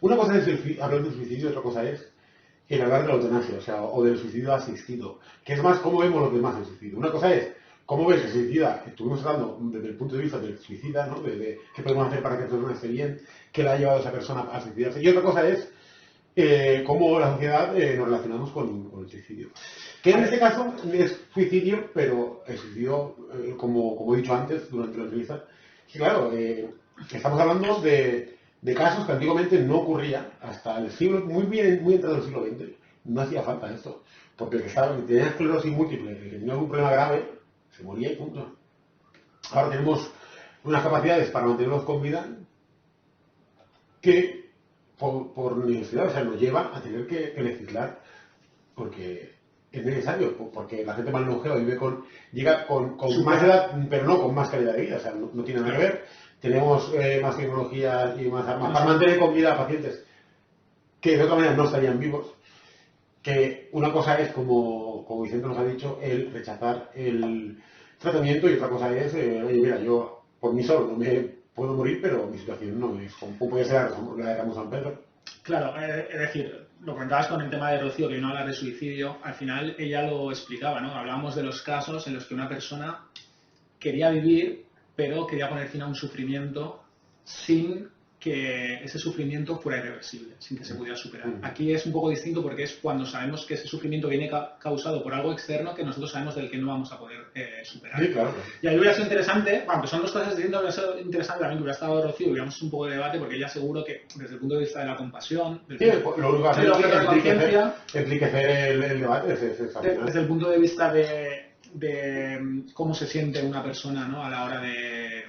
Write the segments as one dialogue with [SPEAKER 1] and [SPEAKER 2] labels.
[SPEAKER 1] Una cosa es hablar del suicidio y otra cosa es el hablar de la eutanasia, o sea, o del suicidio asistido, que es más cómo vemos los demás el suicidio. Una cosa es cómo ves el suicida, estuvimos hablando desde el punto de vista del suicida, ¿no? De qué podemos hacer para que la persona esté bien, qué le ha llevado a esa persona a suicidarse. Y otra cosa es cómo la sociedad nos relacionamos con el suicidio. Que en este caso es suicidio, pero el suicidio, como he dicho antes durante la entrevista, que claro, estamos hablando de casos que antiguamente no ocurrían hasta el siglo, muy entrado el siglo XX. No hacía falta esto, porque el que tenía esclerosis múltiple, el que tenía algún problema grave, se moría y punto. Ahora tenemos unas capacidades para mantenerlos con vida que por necesidad, o sea, nos lleva a tener que legislar, porque es necesario, porque la gente más longeva llega con más edad, pero no con más calidad de vida, o sea, no tiene nada que ver. Tenemos más tecnología y más armas para mantener con vida a pacientes que de otra manera no estarían vivos. Que una cosa es, como Vicente nos ha dicho, el rechazar el tratamiento y otra cosa es, oye, mira, yo por mí solo no me puedo morir, pero mi situación no es como puede ser la de Ramos San Pedro.
[SPEAKER 2] Claro, es decir, lo comentabas con el tema de Rocío, que vino a hablar de suicidio, al final ella lo explicaba, ¿no? Hablábamos de los casos en los que una persona quería vivir, pero quería poner fin a un sufrimiento sin que ese sufrimiento fuera irreversible, sin que se pudiera superar. Aquí es un poco distinto porque es cuando sabemos que ese sufrimiento viene causado por algo externo que nosotros sabemos del que no vamos a poder superar.
[SPEAKER 1] Sí, claro.
[SPEAKER 2] Y ahí hubiera sido interesante, bueno, que son dos cosas distintas, hubiera sido interesante también que hubiera estado Rocío y hubiéramos un poco de debate, porque ella seguro que desde el punto de vista de la compasión,
[SPEAKER 1] lo único que hace es enriquecer el debate,
[SPEAKER 2] desde el punto de vista de cómo se siente una persona, ¿no? A la hora de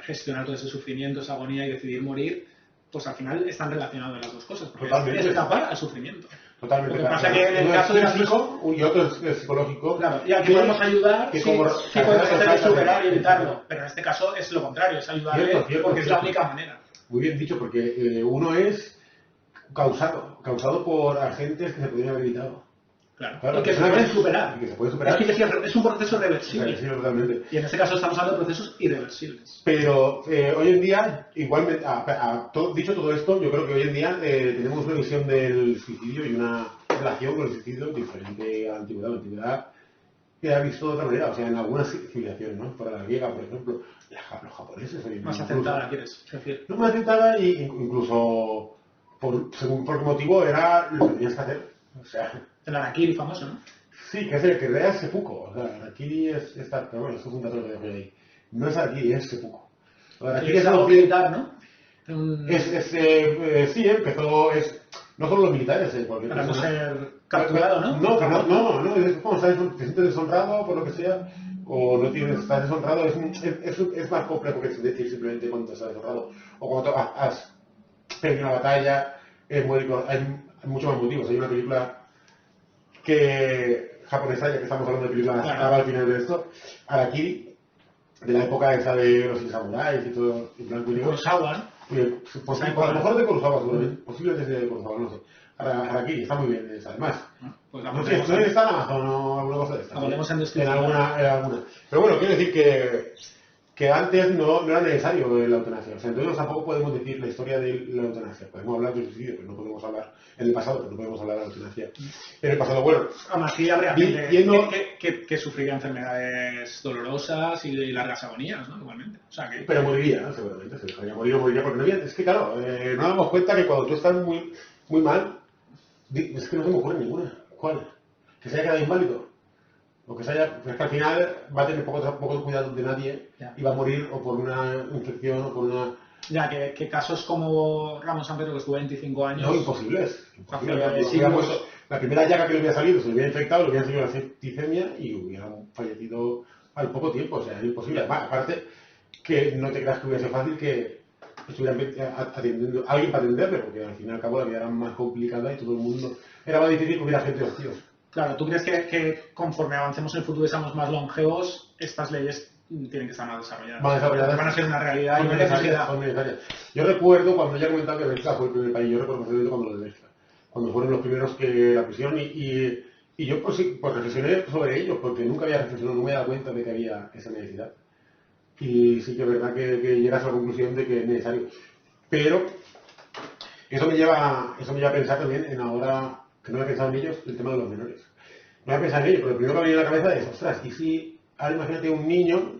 [SPEAKER 2] gestionar todo ese sufrimiento, esa agonía y decidir morir, pues al final están relacionadas las dos cosas, porque es escapar al sufrimiento.
[SPEAKER 1] Totalmente.
[SPEAKER 2] Lo que pasa es que en el caso de
[SPEAKER 1] físico y otro es psicológico.
[SPEAKER 2] Claro, y aquí podemos ayudar, sí podemos hacer superar y evitarlo, pero en este caso es lo contrario, es ayudarle porque es la única manera.
[SPEAKER 1] Muy bien dicho, porque uno es causado por agentes que se podrían haber evitado.
[SPEAKER 2] Claro, y que se pueden superar.
[SPEAKER 1] Y que se puede superar.
[SPEAKER 2] Es un proceso reversible.
[SPEAKER 1] Sí, totalmente.
[SPEAKER 2] Y en este caso estamos hablando de procesos irreversibles.
[SPEAKER 1] Pero hoy en día, igualmente, dicho todo esto, yo creo que hoy en día tenemos una visión del suicidio y una relación con el suicidio diferente a la antigüedad. La antigüedad era visto de otra manera, o sea, en algunas civilizaciones, ¿no? Para la griega, por ejemplo, los japoneses.
[SPEAKER 2] Más aceptada, ¿quieres decir?
[SPEAKER 1] No más aceptada y incluso, por qué motivo, era lo que tenías que hacer. O sea,
[SPEAKER 2] el harakiri famoso, ¿no?
[SPEAKER 1] Sí, que es el que crea seppuku. O sea, el harakiri pero bueno, esto es un dato que dejo ahí. No es harakiri, es seppuku. El harakiri
[SPEAKER 2] es algo militar, ¿no?
[SPEAKER 1] Sí, empezó, no solo los militares, cualquier
[SPEAKER 2] para
[SPEAKER 1] persona.
[SPEAKER 2] no ser capturado, ¿no?
[SPEAKER 1] No, es como te sientes deshonrado por lo que sea, o no estás deshonrado, es más complejo que decir simplemente cuando estás deshonrado, o cuando has perdido una batalla, hay muchos más motivos. Hay una película japonesa, ya que estamos hablando de películas al final de esto, Harakiri, de la época esa de los samuráis y todo, en blanco y negro.
[SPEAKER 2] Kurosawa,
[SPEAKER 1] ¿no? A lo mejor de Kurosawa, seguramente. Posiblemente de Kurosawa, no sé. Harakiri, está muy bien, además.
[SPEAKER 2] Pues
[SPEAKER 1] no sé, no está en Amazon o alguna cosa de esta.
[SPEAKER 2] La ponemos en descripción.
[SPEAKER 1] En alguna. Pero bueno, quiero decir que antes no era necesario la eutanasia. O sea, entonces tampoco podemos decir la historia de la eutanasia. Podemos hablar del suicidio, pero no podemos hablar en el pasado, pero no podemos hablar de la eutanasia. En el pasado, bueno.
[SPEAKER 2] Aún así habría gente que sufriría enfermedades dolorosas y largas agonías, ¿no? Igualmente. O sea,
[SPEAKER 1] pero moriría, ¿no? Seguramente. Se dejaría morir o moriría porque no había. Es que claro, no nos damos cuenta que cuando tú estás muy, muy mal, es que no se me ocurre ninguna. ¿Cuál? Que se haya quedado inválido. O que es que al final va a tener poco cuidado de nadie y va a morir o por una infección o por una...
[SPEAKER 2] Ya, que casos como Ramos San Pedro, que estuvo 25 años...
[SPEAKER 1] No, imposibles. La primera llaga que le hubiera salido se le hubiera infectado, le hubiera salido la septicemia y hubiera fallecido al poco tiempo. O sea, es imposible. Aparte, que no te creas que hubiera sido fácil que estuviera atendiendo alguien para atenderle, porque al fin y al cabo la vida era más complicada y todo el mundo... Era más difícil que hubiera gente hostia.
[SPEAKER 2] Claro, ¿tú crees que conforme avancemos en el futuro y seamos más longevos, estas leyes tienen que estar más desarrolladas? Van a ser una realidad y una necesidad.
[SPEAKER 1] Son necesarias. Yo recuerdo, cuando ya comentaba que Bélgica fue el primer país, yo recuerdo perfectamente cuando lo de Bélgica, cuando fueron los primeros que la pusieron y yo pues reflexioné sobre ello, porque nunca había reflexionado, no me había dado cuenta de que había esa necesidad. Y sí que es verdad que llegas a la conclusión de que es necesario. Pero Eso me lleva a pensar también en ahora, que no he pensado en ellos, el tema de los menores. No he pensado en ello, pero lo primero que me viene a la cabeza es, ostras, y si, ahora imagínate un niño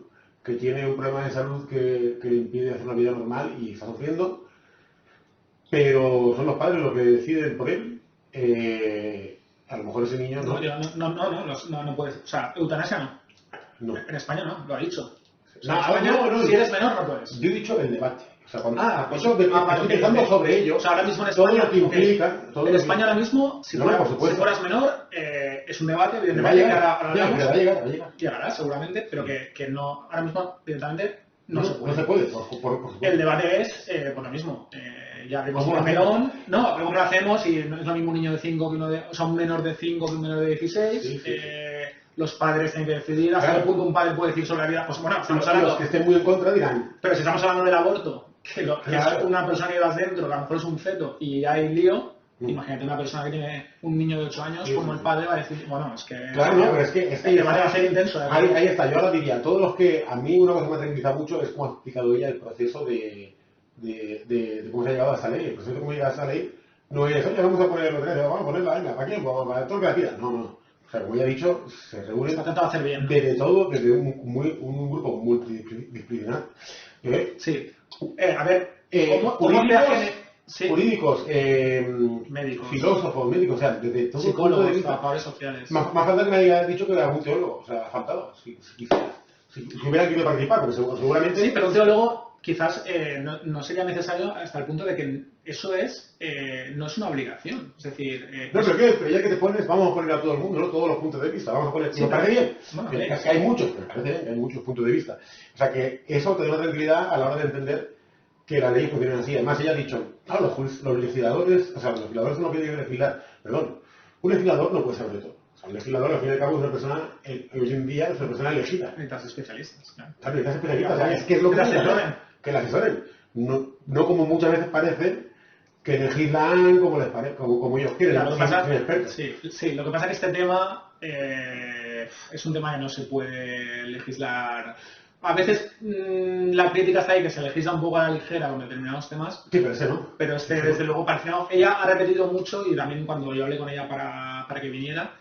[SPEAKER 1] que tiene un problema de salud que le impide hacer una vida normal y está sufriendo, pero son los padres los que deciden por él. A lo mejor ese niño no.
[SPEAKER 2] No puedes. O sea, eutanasia no.
[SPEAKER 1] No.
[SPEAKER 2] En España no, lo ha dicho. O sea,
[SPEAKER 1] No,
[SPEAKER 2] en España,
[SPEAKER 1] no,
[SPEAKER 2] si eres menor, no puedes.
[SPEAKER 1] Yo he dicho el debate. O sea, cuando,
[SPEAKER 2] pues
[SPEAKER 1] eso estoy pensando sobre ello.
[SPEAKER 2] O sea, ahora mismo en
[SPEAKER 1] todo
[SPEAKER 2] España.
[SPEAKER 1] lo que implica.
[SPEAKER 2] En España ahora mismo, si fueras menor, es un debate, evidentemente, que ahora hablamos.
[SPEAKER 1] Va a llegar.
[SPEAKER 2] Llegará, seguramente, pero que no, ahora mismo, evidentemente, no se puede.
[SPEAKER 1] No se puede, por supuesto.
[SPEAKER 2] El debate es, por lo mismo. Ya abrimos un melón. No, ¿cómo lo hacemos? Y no es lo mismo un niño de 5 que uno de. O sea, un menor de 5 que un menor de 16. Sí. Los padres tienen que decidir hasta qué punto un padre puede decir sobre la vida. Pues bueno, estamos hablando.
[SPEAKER 1] Los que estén muy en contra dirán.
[SPEAKER 2] Pero si estamos hablando del aborto, que es una persona que llevas dentro, que a lo mejor es un feto y hay lío. Imagínate una persona que tiene un niño de 8 años, como el padre va a decir, bueno, es que...
[SPEAKER 1] Claro, no, pero es que
[SPEAKER 2] el debate va a ser intenso.
[SPEAKER 1] Ahí está, yo ahora diría, todos los que... A mí una cosa que me tranquiliza mucho es cómo ha explicado ella el proceso de cómo se ha llegado a esa ley. El proceso de cómo llega a esa ley no es, oye, vamos a poner los tres, vamos a ponerla, venga, ¿para quién? Para todo lo que la pida. No. O sea, como ya he dicho, se reúnen desde todo, desde un grupo multidisciplinar.
[SPEAKER 2] Sí. A ver,
[SPEAKER 1] jurídicos,
[SPEAKER 2] médicos,
[SPEAKER 1] filósofos, médicos, o sea, desde todo
[SPEAKER 2] psicólogos, trabajadores sociales.
[SPEAKER 1] Más falta que me haya dicho que era un teólogo, o sea, ha faltado, si hubieran querido participar, porque seguramente...
[SPEAKER 2] Sí, pero un teólogo quizás no sería necesario hasta el punto de que eso no es una obligación, es decir...
[SPEAKER 1] no, pero ya que te pones, vamos a poner a todo el mundo, ¿no? Todos los puntos de vista, vamos a poner...
[SPEAKER 2] Sí,
[SPEAKER 1] ¿me parece bien?
[SPEAKER 2] Bueno,
[SPEAKER 1] es que hay muchos, pero me parece bien que hay muchos puntos de vista. O sea, que eso te da una tranquilidad a la hora de entender que la ley funciona así. Además, ella ha dicho, los legisladores, o sea, los legisladores no quieren legislar, perdón, un legislador no puede ser de todo. O sea, un legislador, al fin y al cabo, es una persona, hoy en día, es una persona elegida.
[SPEAKER 2] Necesitas especialistas, claro.
[SPEAKER 1] Necesitas especialistas, o sea, es que es lo que que la asesoren. No como muchas veces parece que legislan como les parece, como ellos quieren,
[SPEAKER 2] claro,
[SPEAKER 1] sin expertos.
[SPEAKER 2] Sí, lo que pasa es que este tema es un tema que no se puede legislar. A veces la crítica está ahí, que se legisla un poco a la ligera con determinados temas.
[SPEAKER 1] Sí, pero ese no.
[SPEAKER 2] Pero desde luego, pareció. Ella ha repetido mucho, y también cuando yo hablé con ella para que viniera,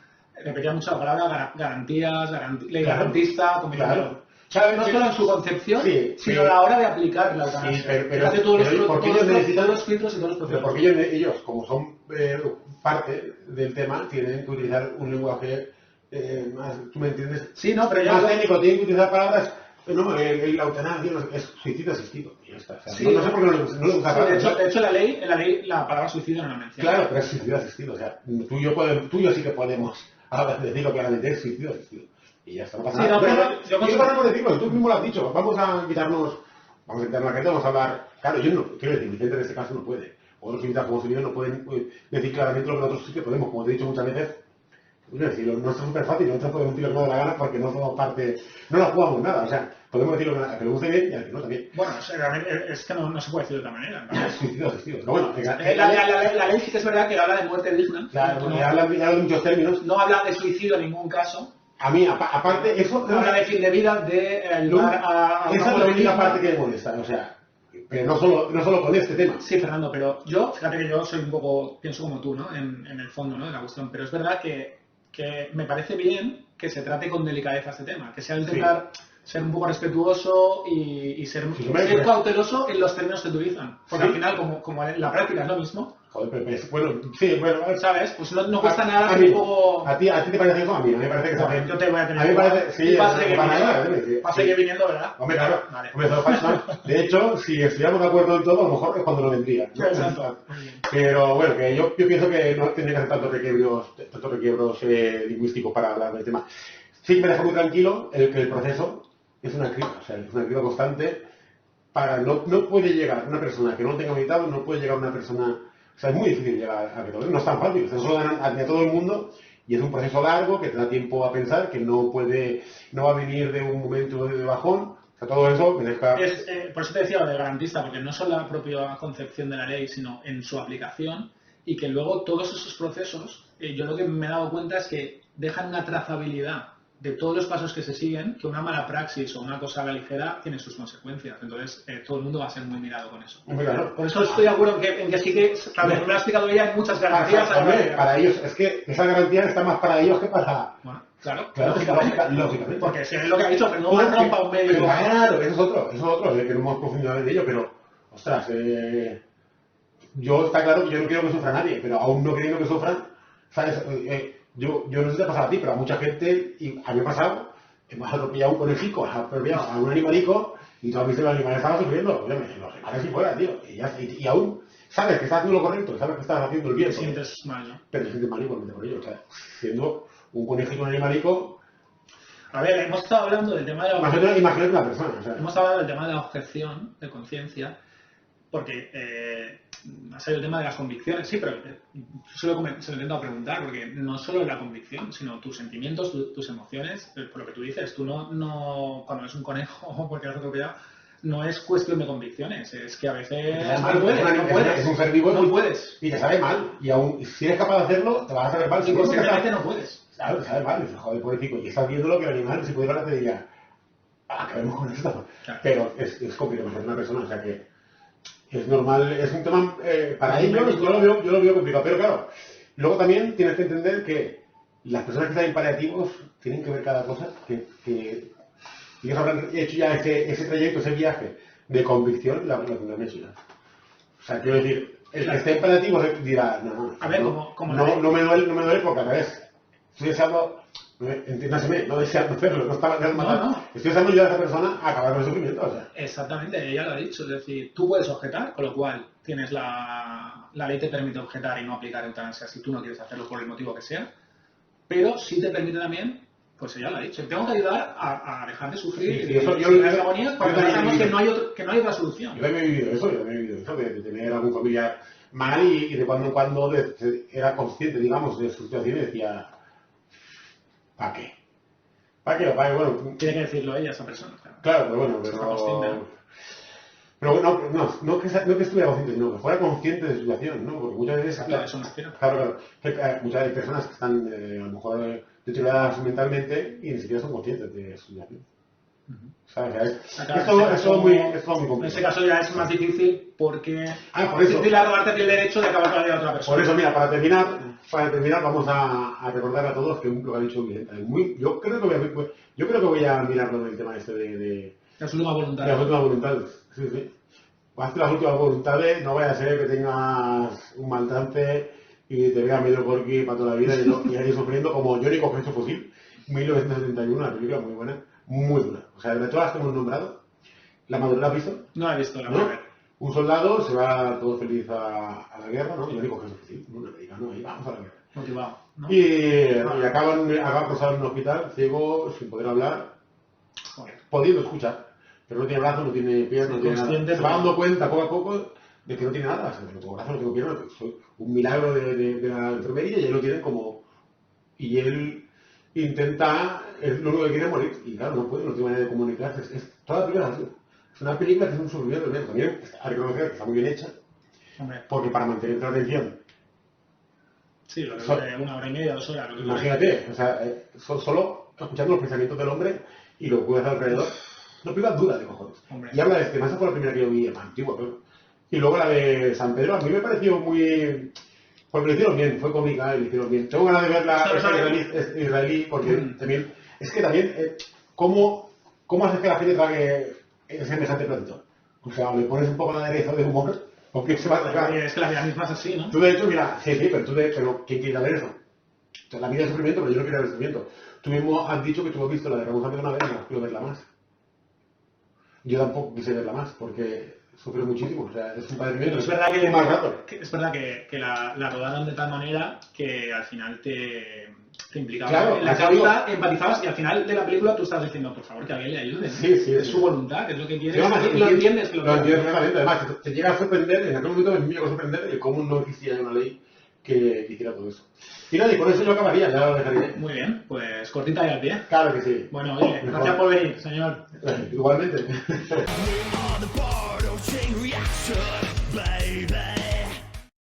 [SPEAKER 2] repetía mucho la palabra garantías, ley garantista, como
[SPEAKER 1] claro.
[SPEAKER 2] No solo en su concepción, sino a la hora de aplicar la eutanasia.
[SPEAKER 1] Sí, pero
[SPEAKER 2] todos los
[SPEAKER 1] filtros y todos los procesos. Porque ellos, como son parte del tema, tienen que utilizar un lenguaje más, ¿tú me entiendes?
[SPEAKER 2] Sí, no, pero
[SPEAKER 1] más técnico, tienen que utilizar palabras. No, la eutanasia es suicidio asistido. Y ya está. O sea,
[SPEAKER 2] sí,
[SPEAKER 1] no sé por qué no lo usa palabras.
[SPEAKER 2] De hecho, la ley, la palabra suicidio no la menciona.
[SPEAKER 1] Claro, pero es suicidio asistido. O sea, tú y yo sí que podemos decirlo claramente, es suicidio asistido. Y ya está, no pasa nada. Yo para no decirlo, tú mismo lo has dicho, vamos a invitarnos a la gente, vamos a hablar. Claro, yo no, quiero decir, Vicente en este caso no puede. Otros invitados como Silvio no pueden decir claramente lo que nosotros sí que podemos, como te he dicho muchas veces. Es decir, no es súper fácil, nosotros podemos decir lo que nos da la gana porque no somos parte, no la jugamos nada, o sea, podemos decir lo que le guste bien y al que no también.
[SPEAKER 2] Bueno, es que no se puede decir de otra manera, ¿no?
[SPEAKER 1] Suicidio asistido. No, bueno,
[SPEAKER 2] la ley sí que es verdad que habla de muerte digna.
[SPEAKER 1] Claro, habla de muchos términos.
[SPEAKER 2] No habla de suicidio en ningún caso.
[SPEAKER 1] A mí, aparte, eso...
[SPEAKER 2] Habla de fin de vida, de ayudar a...
[SPEAKER 1] Esa es la única parte que me molesta, o sea, pero no solo con este tema.
[SPEAKER 2] Sí, Fernando, pero yo, fíjate que yo soy un poco, pienso como tú, ¿no? En el fondo, ¿no? De la cuestión, pero es verdad que me parece bien que se trate con delicadeza este tema, que sea intentar ser un poco respetuoso y ser cauteloso en los términos que utilizan. Porque al final, como en la práctica es lo mismo.
[SPEAKER 1] Joder, pero bueno,
[SPEAKER 2] ¿sabes? Pues no cuesta nada ser un poco...
[SPEAKER 1] ¿A ti te parece eso? A mí me parece que está bien.
[SPEAKER 2] Yo te voy a tener...
[SPEAKER 1] A mí me parece... Sí,
[SPEAKER 2] va a seguir viniendo, ¿verdad?
[SPEAKER 1] Hombre, claro.
[SPEAKER 2] Vale.
[SPEAKER 1] De hecho, si estuviéramos de acuerdo en todo, a lo mejor es cuando no vendría, ¿no?
[SPEAKER 2] Exacto.
[SPEAKER 1] Pero bueno, que yo pienso que no tendría que hacer tantos requiebros lingüísticos para hablar del tema. Sí que me deja muy tranquilo que el proceso es una criba, o sea, es una criba constante. No puede llegar una persona que no tenga meditado, no puede llegar una persona... O sea, es muy difícil llegar a que todo, no es tan fácil, se solo dan a todo el mundo y es un proceso largo que te da tiempo a pensar, que no va a venir de un momento de bajón, o sea, todo eso me deja...
[SPEAKER 2] por eso te decía lo del garantista, porque no solo la propia concepción de la ley, sino en su aplicación, y que luego todos esos procesos, yo lo que me he dado cuenta es que dejan una trazabilidad de todos los pasos que se siguen, que una mala praxis o una cosa a la ligera tiene sus consecuencias. Entonces, todo el mundo va a ser muy mirado con eso.
[SPEAKER 1] Claro.
[SPEAKER 2] Por eso estoy de acuerdo en que sí que, claro, me lo ha explicado ella, hay muchas garantías.
[SPEAKER 1] Para ellos, es que esa garantía está más para ellos que para...
[SPEAKER 2] Bueno, claro,
[SPEAKER 1] lógicamente.
[SPEAKER 2] Porque si es lo que ha dicho, pero no me rompa un médico.
[SPEAKER 1] Claro, eso es otro, que no hemos profundizado en ello, pero, ostras, yo está claro que yo no quiero que sufra nadie, pero aún no queriendo que sufran, ¿sabes? Yo no sé si te ha pasado a ti, pero a mucha gente, y a mí me ha pasado, hemos atropellado a un conejico, has atropellado a un animalico, y tú has visto que el animal estaba sufriendo. Oye, los animales si fuera, tío. Y aún sabes que estás haciendo lo correcto, sabes que estás haciendo el bien.
[SPEAKER 2] Te sientes mal, ¿no?
[SPEAKER 1] Pero te sientes mal igualmente por ello. O sea, siendo un conejico, un animalico...
[SPEAKER 2] A ver, hemos estado hablando del tema de la...
[SPEAKER 1] Imagínate una persona. O sea,
[SPEAKER 2] hemos hablado del tema de la objeción de conciencia, porque ha salido el tema de las convicciones, sí, pero se lo he intentado preguntar, porque no solo la convicción, sino tus sentimientos, tus emociones, por lo que tú dices, tú no cuando ves un conejo o porque has atropellado, no es cuestión de convicciones, es que a veces
[SPEAKER 1] no puedes, es un ser vivo,
[SPEAKER 2] no puedes.
[SPEAKER 1] Y te sabe mal, y aún si eres capaz de hacerlo, te vas a saber mal.
[SPEAKER 2] Inconscientemente no puedes.
[SPEAKER 1] Claro, te sabe mal, dices, joder, pobrecito, y estás viendo lo que el animal, si pudiera, te diría, acabemos con esto. Claro. Pero es complicado hacer una persona, o sea que es normal, es un tema, para ellos yo lo veo complicado, pero claro, luego también tienes que entender que las personas que están en paliativos tienen que ver cada cosa, que ellos habrán hecho ya ese trayecto, ese viaje de convicción, la tendrán hecho ya. O sea, quiero decir, el que esté en paliativos dirá, no me duele porque al revés, estoy deseando, entiéndaseme, no deseando hacerlo, no estaba deseando matar, estoy deseando ayudar a esa persona a acabar con el sufrimiento. O sea.
[SPEAKER 2] Exactamente, ella lo ha dicho, es decir, tú puedes objetar, con lo cual tienes la ley te permite objetar y no aplicar eutanasia si tú no quieres hacerlo por el motivo que sea, pero sí te permite también, pues ella lo ha dicho, tengo que ayudar a dejar de sufrir y las agonías porque sabemos que no hay otra solución.
[SPEAKER 1] Yo también he vivido eso, de tener algún familiar mal y de cuando en cuando era consciente, digamos, de su situación y decía, ¿para qué? ¿Para qué? Bueno,
[SPEAKER 2] tiene que decirlo ella, esa persona.
[SPEAKER 1] Claro, pero bueno, pero no que estuviera consciente, sino que fuera consciente de su situación, ¿no? Porque muchas veces... Claro, que muchas personas que están a lo mejor deterioradas mentalmente y ni siquiera son conscientes de su situación. ¿Sabes? Es todo muy complicado.
[SPEAKER 2] En ese caso ya es más difícil porque
[SPEAKER 1] por eso,
[SPEAKER 2] es difícil arrogarte el derecho de acabar con la vida de otra persona.
[SPEAKER 1] Por eso, mira, para terminar vamos a recordar a todos que lo que ha dicho Vicente. Yo creo que voy a mirarlo del tema este de
[SPEAKER 2] las últimas voluntades.
[SPEAKER 1] Las últimas voluntades, sí. Hazte las últimas voluntades, no vaya a ser que tengas un mal trance y te veas medio porqui para toda la vida y ahí sufriendo como Johnny Coge su fusil, 1971, una película muy buena, muy dura. O sea, de todas las que hemos nombrado, ¿la madurez la has visto?
[SPEAKER 2] No la he visto, la
[SPEAKER 1] voy a ver. Un soldado se va todo feliz a la guerra, ¿no? Johnny Coge su fusil, un americano, y vamos a la guerra.
[SPEAKER 2] Motivado, ¿no?
[SPEAKER 1] Y acaba cruzado en un hospital, ciego, sin poder hablar, pudiendo escuchar. Pero no tiene brazos, no tiene piernas, no tiene nada. Se va dando cuenta poco a poco de que no tiene nada. O sea, no tengo brazos, no tengo piernas, soy un milagro de la enfermería y él lo tiene como... Y él intenta, es lo único que quiere morir. Y claro, no puede, no tiene manera de comunicarse. Toda la película es así. Es una película que es un sufrimiento tremendo. También hay que reconocer que está muy bien hecha. Porque para mantener la atención...
[SPEAKER 2] Sí, lo que dure 1 hora y media, 2 horas.
[SPEAKER 1] Imagínate, o sea, solo escuchando los pensamientos del hombre y lo que puede hacer alrededor. La película dura de cojones. Y habla de este, más fue la primera que yo vi, antigua, pero... Y luego la de San Pedro, a mí me pareció muy... Porque lo hicieron bien, fue cómica y lo hicieron bien. Tengo ganas de ver la israelí, porque también... Es que también, ¿cómo haces que la gente trague semejante platito? O sea, le pones un poco de aderezo de humor, porque se va a tragar.
[SPEAKER 2] Es que la vida misma es así, ¿no?
[SPEAKER 1] Tú de hecho, mira, sí, pero ¿quién quiere ver eso? La vida es sufrimiento, pero yo no quiero ver sufrimiento. Tú mismo has dicho que tú has visto la de Ramón Sánchez una vez, no quiero verla más. Yo tampoco quise verla más, porque sufre muchísimo, o sea, es un padecimiento.
[SPEAKER 2] Es verdad que, más rato. Es verdad que la rodaron de tal manera que al final te implicaba
[SPEAKER 1] claro,
[SPEAKER 2] en la causa, empatizabas y al final de la película tú estás diciendo, por favor, que alguien le ayude.
[SPEAKER 1] Sí,
[SPEAKER 2] es su voluntad, es lo que quiere.
[SPEAKER 1] Sí, lo entiendes perfectamente. Además, te llega a sorprender, en aquel momento me llegó a sorprender el cómo no existía una ley que hiciera todo eso. Y nada, y por eso yo acabaría, ya lo dejaría.
[SPEAKER 2] Muy bien, pues cortita y al pie.
[SPEAKER 1] Claro que sí.
[SPEAKER 2] Bueno, oye, gracias por venir, señor.
[SPEAKER 1] Igualmente.